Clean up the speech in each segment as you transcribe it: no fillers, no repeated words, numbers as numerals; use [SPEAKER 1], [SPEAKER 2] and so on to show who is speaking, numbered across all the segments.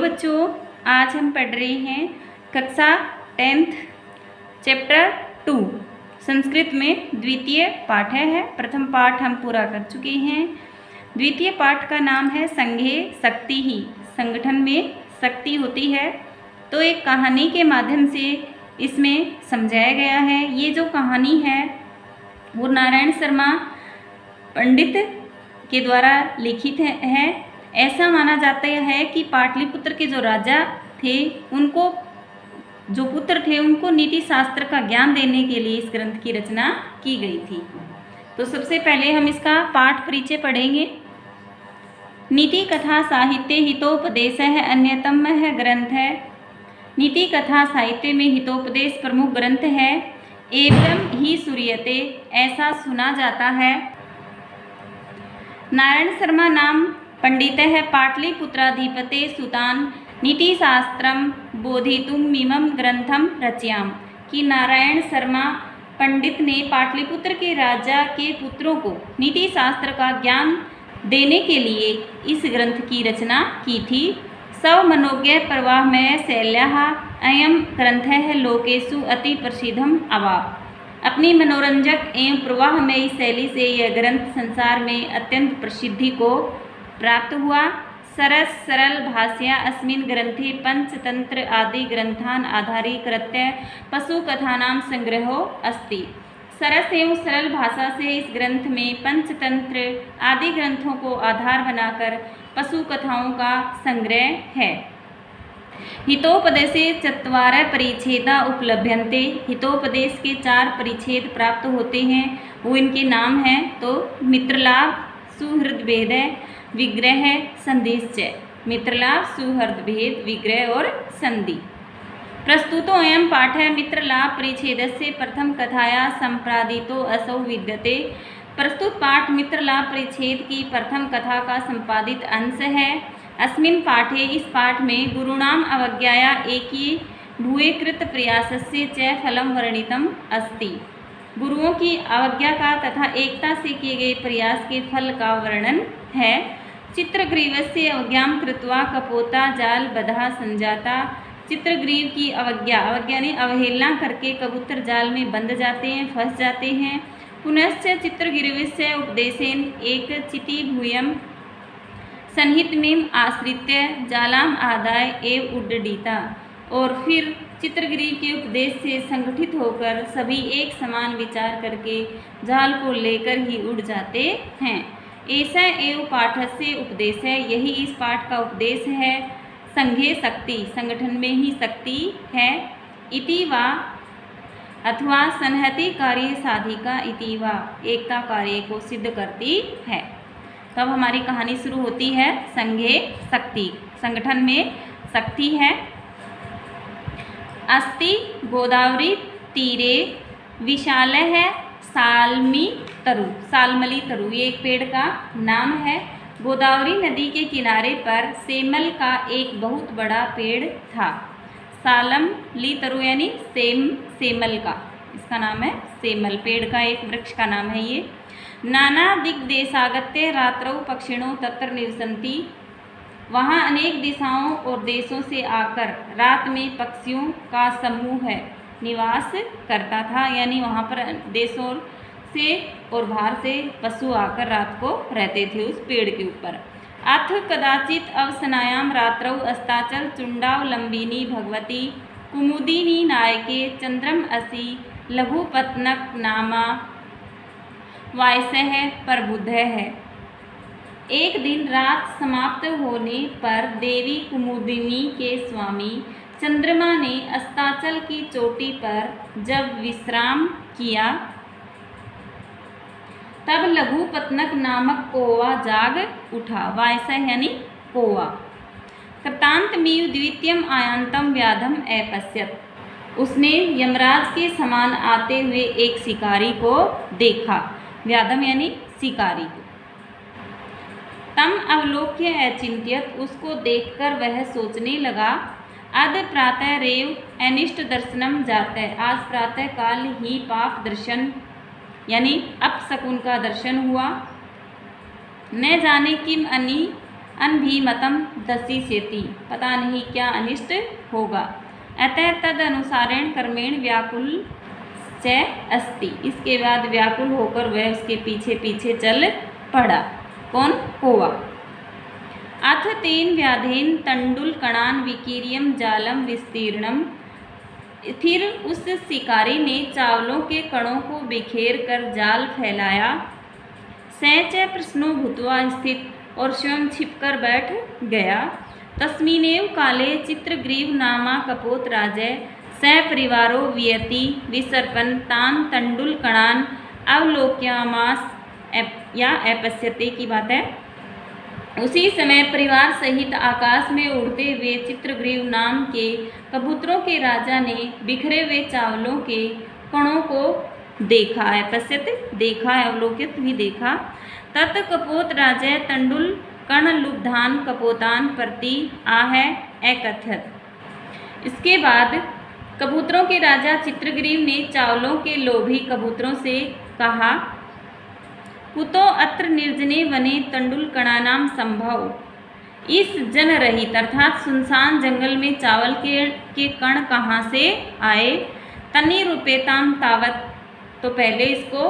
[SPEAKER 1] बच्चों, आज हम पढ़ रहे हैं कक्षा 10th चैप्टर 2 संस्कृत में द्वितीय पाठ है। प्रथम पाठ हम पूरा कर चुके हैं। द्वितीय पाठ का नाम है संघे शक्ति ही, संगठन में शक्ति होती है। तो एक कहानी के माध्यम से इसमें समझाया गया है। ये जो कहानी है वो नारायण शर्मा पंडित के द्वारा लिखित है। ऐसा माना जाता है कि पाटलिपुत्र के जो राजा थे उनको जो पुत्र थे उनको नीति शास्त्र का ज्ञान देने के लिए इस ग्रंथ की रचना की गई थी। तो सबसे पहले हम इसका पाठ परिचय पढ़ेंगे। नीति कथा साहित्य हितोपदेश है अन्यतम है ग्रंथ है। नीति कथा साहित्य में हितोपदेश प्रमुख ग्रंथ है। एवं ही सूर्यते, ऐसा सुना जाता है। नारायण शर्मा नाम पंडित है पाटलिपुत्राधिपते सुतान नीतिशास्त्रम बोधितुमिमं ग्रंथम रचयाम, कि नारायण शर्मा पंडित ने पाटलिपुत्र के राजा के पुत्रों को नीति शास्त्र का ज्ञान देने के लिए इस ग्रंथ की रचना की थी। सव मनोज्ञ प्रवाहमय शैल्याः अयं ग्रंथः लोकेषु अति प्रसिद्धम अवाप। अपनी मनोरंजक एवं प्रवाहमयी शैली से यह ग्रंथ संसार में अत्यंत प्रसिद्धि को प्राप्त हुआ। सरस सरल भाष्या अस्मिन् ग्रंथे पंचतंत्र आदि ग्रंथान आधारीकृत्य पशुकथानां संग्रहो अस्ति। सरस एवं सरल भाषा से इस ग्रंथ में पंचतंत्र आदि ग्रंथों को आधार बनाकर पशु कथाओं का संग्रह है। हितोपदेशे चत्वारः परिच्छेदा उपलभ्यन्ते, हितोपदेश के 4 परिच्छेद प्राप्त होते हैं। वो इनके नाम हैं तो मित्रलाभ, सुहृदभेद, विग्रह, संधिश्च। मित्रलाभ, सुहृदभेद, विग्रह और संधि। प्रस्तुतो अयं पाठः मित्रलाभ परिच्छेदस्य प्रथम कथाया संपादितो असौ विद्यते। प्रस्तुत पाठ मित्रलाभ परिच्छेद की प्रथम कथा का संपादित अंश है। अस्मिन् पाठे, इस पाठ में गुरूणाम अवज्ञाया एकी भूयकृत प्रयासस्य च फलं वर्णितम् अस्ति। गुरुओं की अवज्ञा का तथा एकता से किए गए प्रयास के फल का वर्णन है। चित्रग्रीवस्य अवज्ञां कृत्वा कपोता जाल बधा संजाता। चित्रग्रीव की अवज्ञा, अवज्ञा ने अवहेलना करके कबूतर जाल में बंध जाते हैं, फंस जाते हैं। पुनश्च चित्रग्रीवस्य उपदेशेन एक चिति भूयम सन्निहितमें आश्रित्य जालाम आदाय एव उड्डीता। और फिर चित्रग्रीव के उपदेश से संगठित होकर सभी एक समान विचार करके जाल को लेकर ही उड़ जाते हैं। ऐसा एवं पाठस्य उपदेश है, यही इस पाठ का उपदेश है। संघे शक्ति, संगठन में ही शक्ति है। इति वा अथवा संहति कार्य साधिका इति वा, एकता कार्य को सिद्ध करती है। तब हमारी कहानी शुरू होती है। संघे शक्ति, संगठन में शक्ति है। अस्ति गोदावरी तीरे विशाल है सालमी तरु, सालमली तरु ये एक पेड़ का नाम है। गोदावरी नदी के किनारे पर सेमल का एक बहुत बड़ा पेड़ था। सालमली तरु यानी सेमल का, इसका नाम है सेमल, पेड़ का एक वृक्ष का नाम है ये। नाना दिग्देशागत्य रात्रौ पक्षिणो तत्र निवसन्ति, वहाँ अनेक दिशाओं और देशों से आकर रात में पक्षियों का समूह है निवास करता था। यानी वहाँ पर देशों से और बाहर से पशु आकर रात को रहते थे उस पेड़ के ऊपर। अथ कदाचित अवसनायाम रात्रौ अस्ताचल चुंडावलंबिनी भगवती कुमुदिनी नायके चंद्रम असि लघुपत्नक नामा वायसः प्रबुद्ध है। एक दिन रात समाप्त होने पर देवी कुमुदिनी के स्वामी चंद्रमा ने अस्ताचल की चोटी पर जब विश्राम किया तब लघुपत्नक नामक कौवा जाग उठा। वायसा यानी कौवा। कृतांतमिव द्वितीयम आयांतम व्याधम अपश्यत, उसने यमराज के समान आते हुए एक शिकारी को देखा। व्याधम यानी शिकारी को। तम अवलोक्य अचिंत्यत, उसको देखकर वह सोचने लगा। अद प्रातः रेव अनिष्ट दर्शनम जाता, आज प्रातः काल ही पाप दर्शन यानी अपशकुन का दर्शन हुआ। न जाने किम अनि अनभिमतं दशिष्यति, पता नहीं क्या अनिष्ट होगा। अतः तद अनुसारेण कर्मेण व्याकुल च अस्ति, इसके बाद व्याकुल होकर वह उसके पीछे पीछे चल पड़ा। कौन? कौवा। अथ तेन व्याधेन तंडुलकणान विकीर्यम जालम विस्तीर्णम, फिर उस शिकारी ने चावलों के कणों को बिखेर कर जाल फैलाया। स च प्रश्नो भूत्वा स्थित, और स्वयं छिपकर बैठ गया। तस्मिनेव काले चित्रग्रीव नामा कपोत राजय सपरिवारो वियति विसर्पन् तान तंडुलकणान अवलोक्यामास या अपश्यते की बात है। उसी समय परिवार सहित आकाश में उड़ते हुए चित्रग्रीव नाम के कबूतरों के राजा ने बिखरे हुए चावलों के कणों को देखा है। पश्यत देखा है, अवलोकित भी देखा। तत् कपोत राजा तंडुल कण लुब्धान कपोतान प्रति आह एकथत। इसके बाद कबूतरों के राजा चित्रग्रीव ने चावलों के लोभी कबूतरों से कहा, कुतो अत्र निर्जने वने तंडुलकणानां संभव, इस जन रहित अर्थात सुनसान जंगल में चावल के कण कहाँ से आए। तनि रूपेताम तावत, तो पहले इसको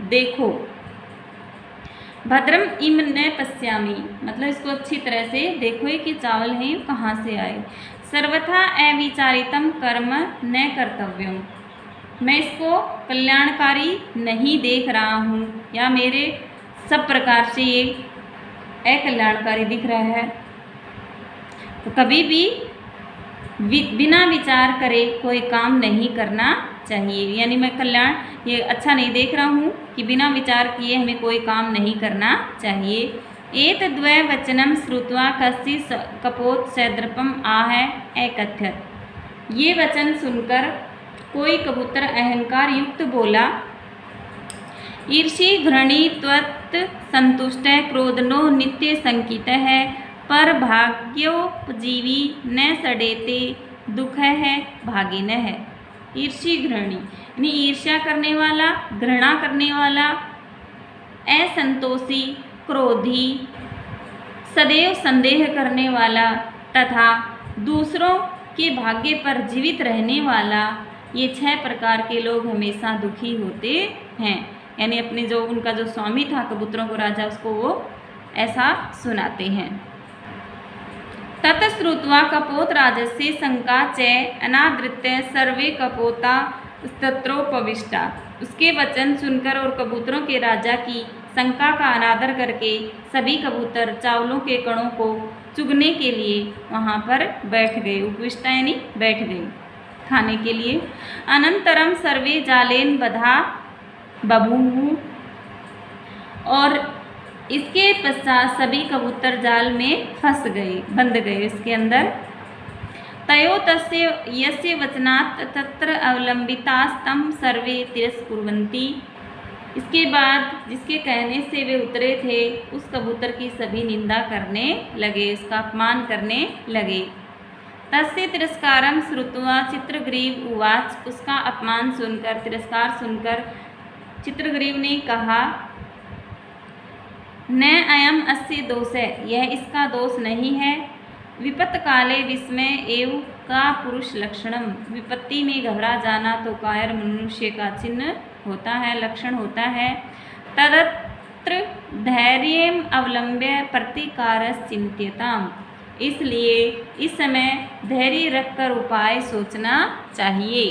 [SPEAKER 1] देखो। भद्रम इम न पश्यामी, मतलब इसको अच्छी तरह से देखो कि चावल हैं कहाँ से आए। सर्वथा अविचारितम कर्म न कर्तव्यम, मैं इसको कल्याणकारी नहीं देख रहा हूँ, या मेरे सब प्रकार से ये अकल्याणकारी दिख रहा है। तो कभी भी बिना विचार करे कोई काम नहीं करना चाहिए, यानी मैं कल्याण ये अच्छा नहीं देख रहा हूँ कि बिना विचार किए हमें कोई काम नहीं करना चाहिए। एतद्वै वचनम श्रुत्वा कश्चित् कपोत सदर्पम आह एकथ्यत, ये वचन सुनकर कोई कबूतर अहंकार युक्त बोला, ईर्षि घृणी त्वत् संतुष्ट क्रोधनो नित्य संकित है, पर भाग्योपजीवी न सडेते दुख है भागिन है। ईर्षि घृणी यानी ईर्ष्या करने वाला, घृणा करने वाला, असंतोषी, क्रोधी, सदैव संदेह करने वाला तथा दूसरों के भाग्य पर जीवित रहने वाला, ये 6 प्रकार के लोग हमेशा दुखी होते हैं। यानी अपने जो उनका जो स्वामी था कबूतरों को राजा, उसको वो ऐसा सुनाते हैं। ततश्रुत्वा कपोत राजस्य शंका च अनादृत्य सर्वे कपोता तत्रोपविष्टा, उसके वचन सुनकर और कबूतरों के राजा की शंका का अनादर करके सभी कबूतर चावलों के कणों को चुगने के लिए वहाँ पर बैठ गए। उपविष्टा यानी बैठ गए खाने के लिए। अनंतरम सर्वे जालेन बधा बभूवु, और इसके पश्चात सभी कबूतर जाल में फंस गए, बंद गए इसके अंदर। तयो तस्य यस्य वचनात् तत्र अवलंबितास्तं सर्वे तिरस्कुर्वन्ति, इसके बाद जिसके कहने से वे उतरे थे उस कबूतर की सभी निंदा करने लगे, उसका अपमान करने लगे। तस्य तिरस्कारम श्रुत्वा चित्रग्रीव उवाच, उसका अपमान सुनकर, तिरस्कार सुनकर चित्रग्रीव ने कहा, न अयम अस्य दोष है, यह इसका दोष नहीं है। विपत्त काले विस्मय एव का पुरुष लक्षणम, विपत्ति में घबरा जाना तो कायर मनुष्य का चिन्ह होता है, लक्षण होता है। तदत्र धैर्यम अवलंब्य प्रतिकारस चिंत्यताम, इसलिए इस समय धैर्य रखकर उपाय सोचना चाहिए।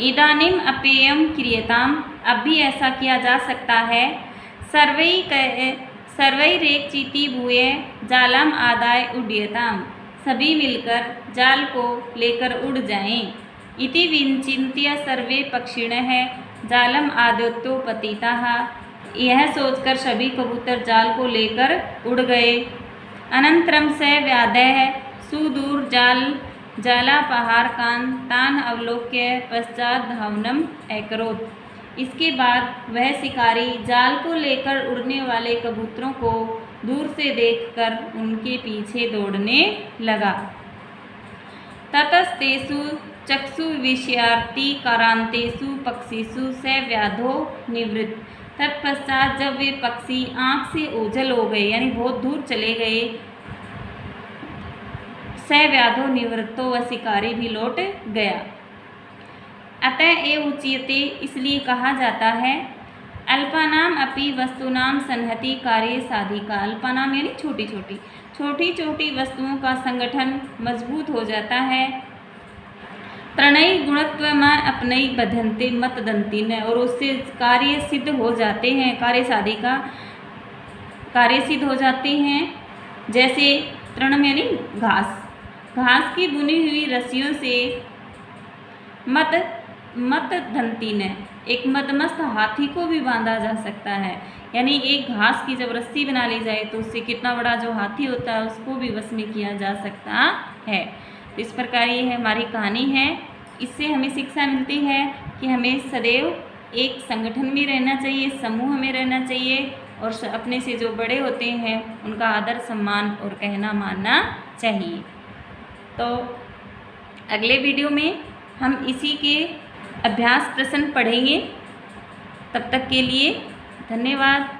[SPEAKER 1] इदानीम अपेयम क्रियताम, अब भी ऐसा किया जा सकता है। सर्वैरेक्षिति भूय जालम आदाय उड्यताम, सभी मिलकर जाल को लेकर उड़ जाएं। इति विचिन्त्य सर्वे पक्षिणः जालम आदत्योपतिताः, यह सोचकर सभी कबूतर जाल को लेकर उड़ गए। अनंतरम स व्याधः सुदूर जालापहारकान् तान् अवलोक्य पश्चात् धावनम् अकरोत्, इसके बाद वह शिकारी जाल को लेकर उड़ने वाले कबूतरों को दूर से देखकर उनके पीछे दौड़ने लगा। ततस्तेषु चक्षु विषयार्थी कारांतेषु पक्षिषु स व्याधो निवृत्त, तत्पश्चात जब वे पक्षी आँख से ओझल हो गए, यानी बहुत दूर चले गए, स व्याधो निवृत्तो, वह शिकारी भी लौट गया। अतः ए उच्यते, इसलिए कहा जाता है, अल्पानाम अपि वस्तुनाम संहति कार्य साधिका। अल्पानाम यानी छोटी छोटी वस्तुओं का संगठन मजबूत हो जाता है। त्रणय गुणत्व में अपनई बधंते मत दंती न, और उससे कार्य सिद्ध हो जाते हैं, कार्य साधिका कार्य सिद्ध हो जाते हैं। जैसे तृणम यानी घास की बुनी हुई रस्सियों से मत धंती ने, एक मदमस्त हाथी को भी बांधा जा सकता है। यानी एक घास की जब रस्सी बना ली जाए तो उससे कितना बड़ा जो हाथी होता है उसको भी वश में किया जा सकता है। तो इस प्रकार ये हमारी कहानी है। इससे हमें शिक्षा मिलती है कि हमें सदैव एक संगठन में रहना चाहिए, समूह में रहना चाहिए, और अपने से जो बड़े होते हैं उनका आदर सम्मान और कहना मानना चाहिए। तो अगले वीडियो में हम इसी के अभ्यास प्रश्न पढ़ेंगे। तब तक के लिए धन्यवाद।